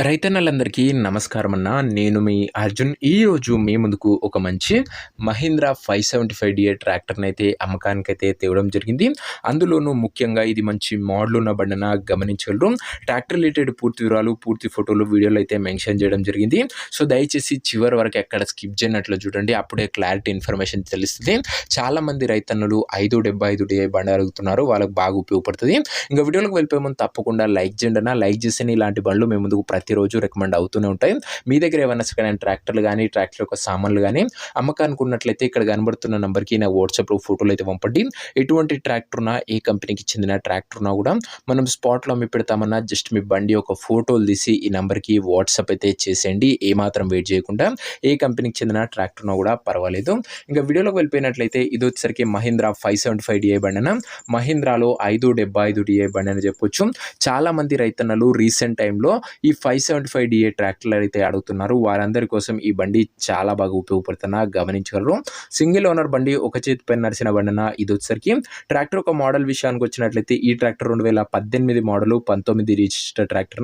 రైతన్నలందరికీ నమస్కారం అన్న. నేను మీ అర్జున్. ఈరోజు మీ ముందుకు ఒక మంచి మహీంద్రా 575 ట్రాక్టర్ని అయితే అమ్మకానికైతే తేవడం జరిగింది. అందులోనూ ముఖ్యంగా ఇది మంచి మోడల్ ఉన్న బండన గమనించగలరు. ట్రాక్టర్ రిలేటెడ్ పూర్తి వివరాలు, పూర్తి ఫోటోలు వీడియోలో అయితే మెన్షన్ చేయడం జరిగింది. సో దయచేసి చివరి వరకు ఎక్కడ స్కిప్ చేయనట్లు చూడండి, అప్పుడే క్లారిటీ ఇన్ఫర్మేషన్ తెలుస్తుంది. చాలామంది రైతన్నులు 575 DI బండ అడుగుతున్నారు, వాళ్ళకి బాగా ఉపయోగపడుతుంది. ఇంకా వీడియోలోకి వెళ్ళిపోయే ముందు తప్పకుండా లైక్ చేయండి అన్న. లైక్ చేస్తే ఇలాంటి బండ్లు మేము ముందుకు ప్రతిరోజు రికమెండ్ అవుతూనే ఉంటాయి. మీ దగ్గర ఏమైనా సెకండ్ హ్యాండ్ ట్రాక్టర్లు కానీ, ట్రాక్టర్ యొక్క సామాన్లు కానీ అమ్మకానికి ఉన్నట్లయితే ఇక్కడ కనబడుతున్న నెంబర్కి నా వాట్సాప్లో ఫోటోలు అయితే పంపండి. ఎటువంటి ట్రాక్టర్ ఉన్నా, ఏ కంపెనీకి చెందిన ట్రాక్టర్ ఉన్నా కూడా మనం స్పాట్లో అమ్మి పెడతామన్నా జస్ట్ మీ బండి యొక్క ఫోటోలు తీసి ఈ నెంబర్కి వాట్సాప్ అయితే చేసేయండి. ఏమాత్రం వెయిట్ చేయకుండా ఏ కంపెనీకి చెందిన ట్రాక్టర్ ఉన్నా కూడా పర్వాలేదు. ఇంకా వీడియోలోకి వెళ్ళిపోయినట్లయితే ఇది వచ్చేసరికి మహీంద్రా 575 DI బండి అన్న. మహీంద్రాలో 575 DI బండి అని చెప్పొచ్చు. చాలా మంది రైతన్నలు రీసెంట్ టైంలో ఈ 575 DI ట్రాక్టర్లు అయితే అడుగుతున్నారు. వారందరి కోసం ఈ బండి చాలా బాగా ఉపయోగపడుతున్నా గమనించగలరు. సింగిల్ ఓనర్ బండి, ఒక చేతి పైన నడిచిన బండిన. ఇది వచ్చేసరికి ట్రాక్టర్ ఒక మోడల్ విషయానికి వచ్చినట్లయితే ఈ tractor 2018 model, 19 register tractor,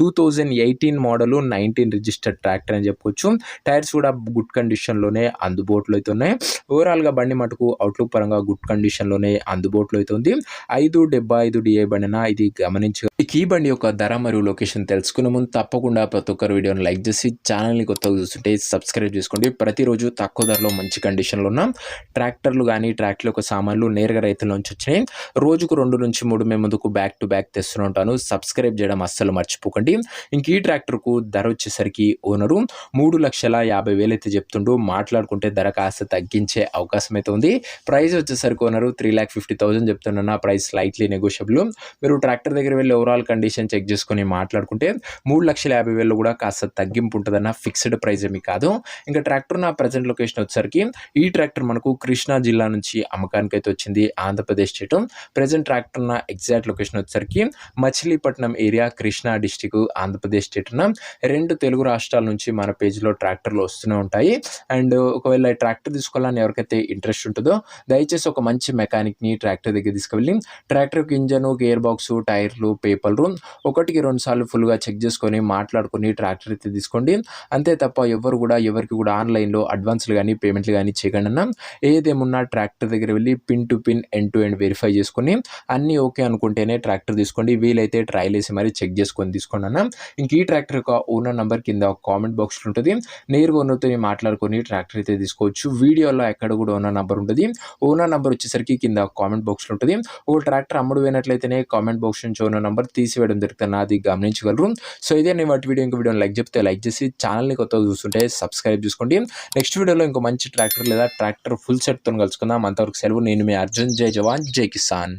2018 model, 19 registered tractor అని చెప్పుకోవచ్చు. టైర్స్ కూడా గుడ్ కండిషన్లోనే అందుబాటులో అయితే ఉన్నాయి. ఓవరాల్గా బండి మటుకు అవుట్లుక్ పరంగా గుడ్ కండిషన్లోనే అందుబాటులో అయితే ఉంది. 575 DI బండిన ఇది గమనించ. ఈ బండి యొక్క ధర మరియు లొకేషన్ తెలుసుకునే ముందు తప్పకుండా ప్రతి ఒక్కరు వీడియోని లైక్ చేసి ఛానల్ని కొత్తగా చూస్తుంటే సబ్స్క్రైబ్ చేసుకోండి. ప్రతిరోజు తక్కువ ధరలో మంచి కండిషన్లో ఉన్న ట్రాక్టర్లు కానీ, ట్రాక్టర్ యొక్క సామాన్లు నేరుగా రైతుల నుంచి వచ్చినాయి. రోజుకు 2 నుంచి 3 మేము ముందుకు బ్యాక్ టు బ్యాక్ తెస్తూనే ఉంటాను. సబ్స్క్రైబ్ చేయడం అస్సలు మర్చిపోకండి. ఇంక ఈ ట్రాక్టర్కు ధర వచ్చేసరికి ఓనరు 3,50,000 అయితే చెప్తుండు. మాట్లాడుకుంటే ధర కాస్త తగ్గించే అవకాశం అయితే ఉంది. ప్రైస్ వచ్చేసరికి ఓనరు 3,50,000 చెప్తున్నా. Price slightly negotiable. మీరు ట్రాక్టర్ దగ్గర వెళ్ళి ఓవరాల్ కండిషన్ చెక్ చేసుకొని మాట్లాడుకుంటే 3,50,000 కూడా కాస్త తగ్గింపు ఉంటుందన్న. ఫిక్స్డ్ ప్రైస్ ఏమి కాదు. ఇంకా ట్రాక్టర్ నా ప్రజెంట్ లొకేషన్ వచ్చేసరికి ఈ ట్రాక్టర్ మనకు కృష్ణా జిల్లా నుంచి అమ్మకానికి అయితే వచ్చింది, ఆంధ్రప్రదేశ్ స్టేట్. ప్రజెంట్ ట్రాక్టర్ నా ఎగ్జాక్ట్ లొకేషన్ వచ్చేసరికి Machilipatnam area, Krishna district, Andhra Pradesh state. 2 Telugu రాష్ట్రాల నుంచి మన పేజ్లో ట్రాక్టర్లు వస్తూనే ఉంటాయి. అండ్ ఒకవేళ ట్రాక్టర్ తీసుకోవాలని ఎవరికైతే ఇంట్రెస్ట్ ఉంటుందో దయచేసి ఒక మంచి మెకానిక్ని ట్రాక్టర్ దగ్గర తీసుకువెళ్ళి ట్రాక్టర్ ఇంజను, గేర్ బాక్స్, టైర్లు, పేపర్లు 1కి 2 సార్లు ఫుల్గా చెక్ చేసుకొని మాట్లాడుకొని ట్రాక్టర్ అయితే తీసుకోండి. అంతే తప్ప ఎవరికి కూడా ఆన్లైన్లో అడ్వాన్స్లు కానీ, పేమెంట్లు కానీ చేయకండి అన్న. ఏదేమున్నా ట్రాక్టర్ దగ్గర వెళ్ళి pin to pin, end to end verify చేసుకొని అన్నీ ఓకే అనుకుంటేనే ట్రాక్టర్ తీసుకోండి. వీలైతే ట్రయల్ వేసి మరి చెక్ చేసుకొని తీసుకోండి అన్న. ఇంక ఈ ట్రాక్టర్ యొక్క ఓనర్ నెంబర్ కింద కామెంట్ బాక్స్లో ఉంటుంది. నేరుగా ఓనర్తో మాట్లాడుకొని ట్రాక్టర్ అయితే తీసుకోవచ్చు. వీడియోలో ఎక్కడ కూడా ఓనర్ నెంబర్ ఉంటుంది. ఓనర్ నెంబర్ వచ్చేసరికి కింద కామెంట్ బాక్స్లో ఉంటుంది. ఒక ట్రాక్టర్ అమ్ముడు పోయినట్లయితేనే కామెంట్ బాక్స్ నుంచి ఓనర్ నెంబర్ తీసివేయడం జరుగుతుంది. నాది గమనించగలరు. సో ఇదే నేను వాటి వీడియో, ఇంకో వీడియోని లైక్ చెప్తే లైక్ చేసి ఛానల్ని కొత్తగా చూస్తుంటే సబ్స్క్రైబ్ చేసుకోండి. నెక్స్ట్ వీడియోలో ఇంకో మంచి ట్రాక్టర్ లేదా ట్రాక్టర్ ఫుల్ సెట్తో కలుసుకుందాం. అంతవరకు సెలవు. నేను మీ అర్జున్. జై జవాన్, జై కిసాన్.